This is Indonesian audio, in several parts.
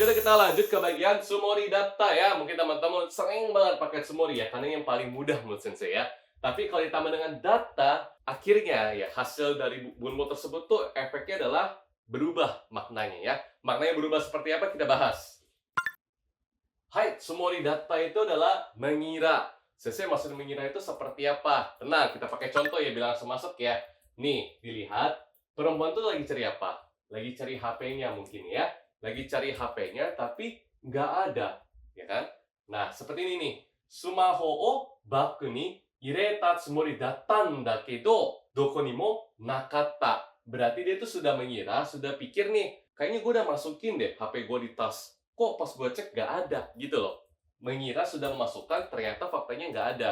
gitu kita lanjut ke bagian Sumori Data ya. Mungkin teman-teman sering banget pakai Sumori ya, karena yang paling mudah menurut Sensei ya. Tapi kalau ditambah dengan data, akhirnya ya hasil dari bunbol tersebut tuh efeknya adalah berubah maknanya ya. Maknanya berubah seperti apa kita bahas. Hai, Sumori Data itu adalah mengira. Sensei maksud mengira itu seperti apa? Tenang, kita pakai contoh ya, bilang langsung masuk ya. Nih, dilihat. Perempuan tuh lagi cari apa? Lagi cari HP-nya mungkin ya. Lagi cari HP-nya tapi nggak ada. Ya kan? Nah, seperti ini nih. Sumaho o baku ni ireta tsumori dattan da kedo doko ni mo nakatta. Berarti dia tuh sudah mengira, sudah pikir nih. Kayaknya gue udah masukin deh HP gue di tas. Kok pas gue cek nggak ada gitu loh. Mengira sudah memasukkan, ternyata faktanya nggak ada.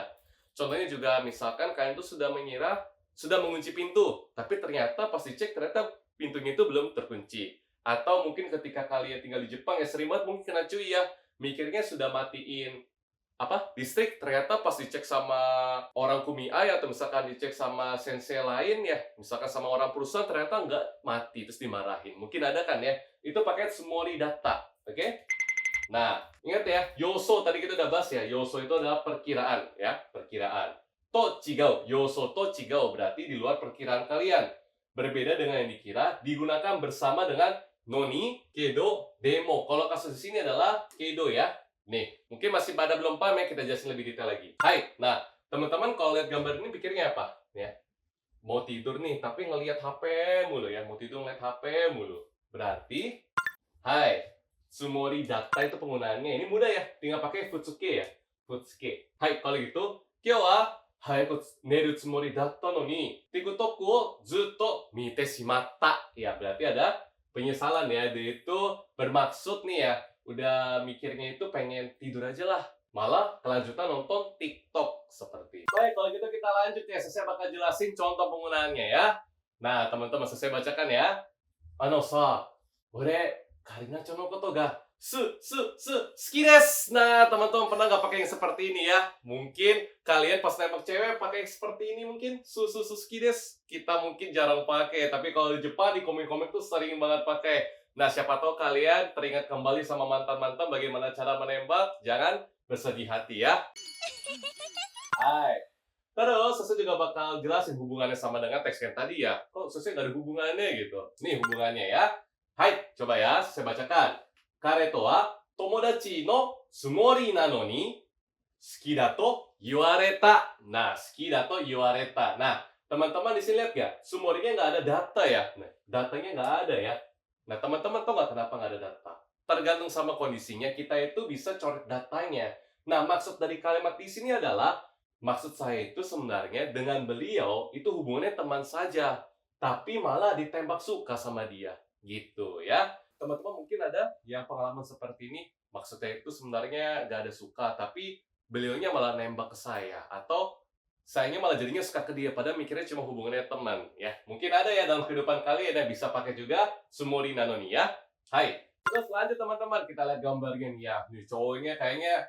Contohnya juga misalkan kalian tuh sudah mengira sudah mengunci pintu, tapi ternyata pas dicek ternyata pintunya itu belum terkunci. Atau mungkin ketika kalian tinggal di Jepang ya sering banget mungkin kena cuy ya, mikirnya sudah matiin listrik, ternyata pas dicek sama orang kumiai atau misalkan dicek sama sensei lain ya, misalkan sama orang perusahaan ternyata nggak mati terus dimarahin. Mungkin ada kan ya, itu pakai Sumori Data, oke? Nah, ingat ya, yoso tadi kita udah bahas ya. Yoso itu adalah perkiraan ya, perkiraan. To chigau, yoso to chigau berarti di luar perkiraan kalian. Berbeda dengan yang dikira, digunakan bersama dengan noni, kedo, demo. Kalau kasus di sini adalah kedo ya. Nih, mungkin masih pada belum paham ya, kita jelasin lebih detail lagi. Hai, nah teman-teman kalau lihat gambar ini pikirnya apa? Ya, mau tidur nih, tapi ngelihat HP mulu ya. Mau tidur ngeliat HP mulu. Berarti hai, Sumori Data itu penggunaannya ini mudah ya, tinggal pakai Futsuke ya. Futsuke. Hai, kalau gitu, kyou wa hayaku neru tsumori datta no ni TikTok wo zutto mite shimatta. Ya, berarti ada penyesalan ya. Dia itu bermaksud nih ya, udah mikirnya itu pengen tidur aja lah. Malah kelanjutan nonton TikTok seperti. Baik, kalau gitu kita lanjut ya. Saya bakal jelasin contoh penggunaannya ya. Nah, teman-teman, saya bacakan ya. Sa, ore Karina Chono koto ga suki desu. Nah, teman-teman pernah nggak pakai yang seperti ini ya? Mungkin kalian pas nembak cewek pakai yang seperti ini mungkin suki desu. Kita mungkin jarang pakai, tapi kalau di Jepang di komik-komik tuh sering banget pakai. Nah, siapa tahu kalian teringat kembali sama mantan-mantan bagaimana cara menembak. Jangan bersedih hati ya. Hai. Terus, Sese juga bakal jelasin hubungannya sama dengan teks yang tadi ya. Kok Sese nggak ada hubungannya gitu? Nih hubungannya ya. Hai, coba ya, saya bacakan. Kare to wa tomodachi no tsumori nano ni suki da to iwareta. Nah, suki da to iwareta. Nah, teman-teman di sini lihat nggak? Tsumorinya nggak ada data ya. Nah, datanya nggak ada ya. Nah, teman-teman tahu nggak kenapa nggak ada data? Tergantung sama kondisinya, kita itu bisa coret datanya. Nah, maksud dari kalimat di sini adalah, maksud saya itu sebenarnya dengan beliau itu hubungannya teman saja. Tapi malah ditembak suka sama dia. Gitu ya. Teman-teman mungkin ada yang pengalaman seperti ini, maksudnya itu sebenarnya gak ada suka, tapi beliaunya malah nembak ke saya, atau sayanya malah jadinya suka ke dia, padahal mikirnya cuma hubungannya teman ya. Mungkin ada ya dalam kehidupan kalian yang bisa pakai juga Sumori Nanoni ya. Hai. Terus lanjut teman-teman, kita lihat gambarnya nih ya. Nih cowoknya kayaknya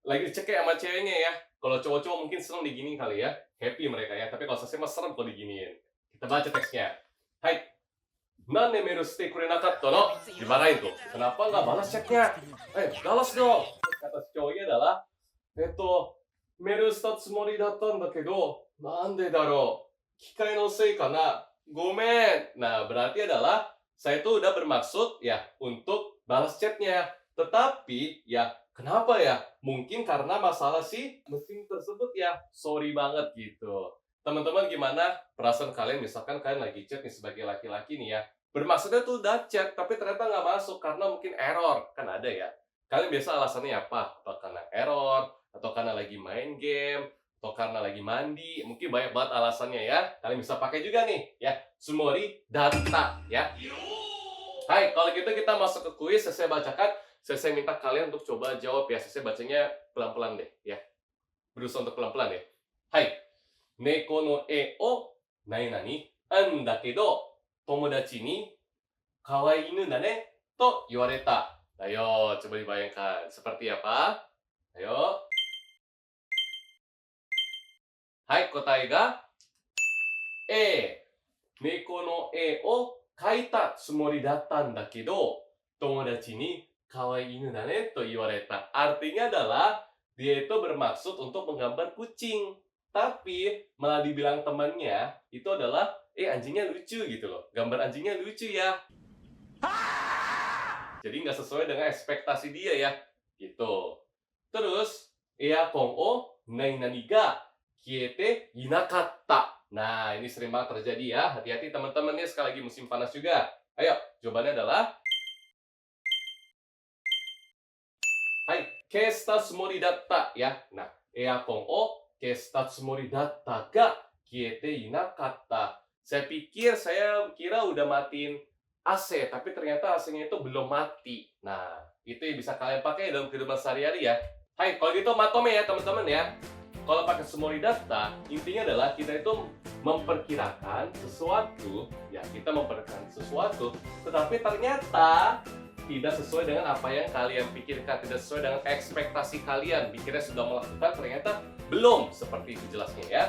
lagi dicekek sama ceweknya ya. Kalau cowok-cowok mungkin seneng diginiin kali ya. Happy mereka ya. Tapi kalau saya mah serem kalau diginiin. Kita baca teksnya. Hai. Nane mail shite kurenakatta no? Dimarahin tuh. Kenapa nggak balas chatnya? Balas dong. Kata si cowoknya adalah, mail shita tsumori dattan da kedo, nande daro? Kikai no sei kana? Gomen. Nah, berarti adalah saya tuh udah bermaksud ya untuk balas chatnya. Tetapi ya kenapa ya? Mungkin karena masalah si mesin tersebut ya. Sorry banget gitu. Teman-teman gimana perasaan kalian misalkan kalian lagi chat nih sebagai laki-laki nih ya. Bermaksudnya tuh udah chat, tapi ternyata nggak masuk karena mungkin error. Kan ada ya. Kalian biasa alasannya apa? Apa karena error, atau karena lagi main game, atau karena lagi mandi. Mungkin banyak banget alasannya ya. Kalian bisa pakai juga nih ya. Sumori Data ya. Hai, kalau gitu kita masuk ke kuis. Saya bacakan. Saya minta kalian untuk coba jawab ya. Saya bacanya pelan-pelan deh ya. Berusaha untuk pelan-pelan ya. Hai. Neko no e o nani nani an da kedo tomodachi ni kawai inu da ne to iwareta. Ayo, coba dibayangkan seperti apa? Ayo. Hai, kotae ga A. Neko no e o kaita tsumori dattan da kedo tomodachi ni kawaii inu da ne to iwareta. Artinya adalah dia itu bermaksud untuk menggambar kucing. Tapi malah dibilang temannya itu adalah anjingnya lucu gitu loh. Gambar anjingnya lucu ya. Jadi nggak sesuai dengan ekspektasi dia ya. Gitu. Terus, earphone o nani nani ga kiete inakatta. Nah, ini sering banget terjadi ya. Hati-hati teman-teman nih, sekali lagi musim panas juga. Ayo, jawabannya adalah hai, kesta tsumori datta ya. Nah, earphone o kesta tsumori datta ga kiete inakatta. Saya kira udah matiin AC, tapi ternyata AC-nya itu belum mati. Nah, itu yang bisa kalian pakai dalam kehidupan sehari-hari ya. Hai, kalau gitu matome ya teman-teman ya. Kalau pakai tsumori datta, intinya adalah kita itu memperkirakan sesuatu, ya kita memperkirakan sesuatu, tetapi ternyata tidak sesuai dengan apa yang kalian pikirkan, tidak sesuai dengan ekspektasi kalian. Pikirnya sudah melakukan, ternyata belum seperti itu jelasnya ya.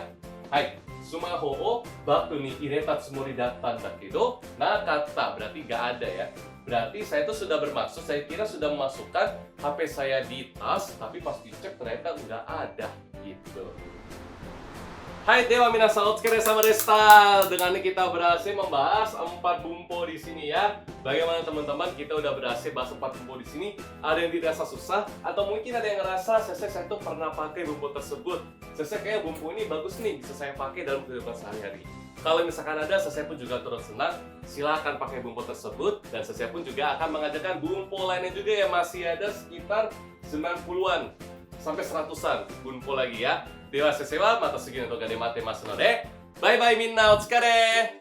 Hai, sumaho o baku ni ireta tsumori datta nda kedo nakatta, berarti nggak ada ya. Berarti saya itu sudah bermaksud, saya kira sudah memasukkan HP saya di tas, tapi pas dicek ternyata nggak ada gitu. Hai, dewa minasan otsukaresama deshita. Dengan ini kita berhasil membahas 4 bumpo di sini ya. Bagaimana teman-teman, kita udah berhasil bahas 4 bumpo di sini. Ada yang dirasa susah atau mungkin ada yang ngerasa saya tuh pernah pakai bumpo tersebut. Saya kayak bumpo ini bagus nih, bisa saya pakai dalam kehidupan sehari-hari. Kalau misalkan ada, saya pun juga turut senang. Silahkan pakai bumpo tersebut, dan saya pun juga akan mengajarkan bumpo lainnya juga yang masih ada sekitar 90-an sampai 100-an bumpo lagi ya. では先生はまた次の動画で待ってますので、バイバイみんなお疲れ。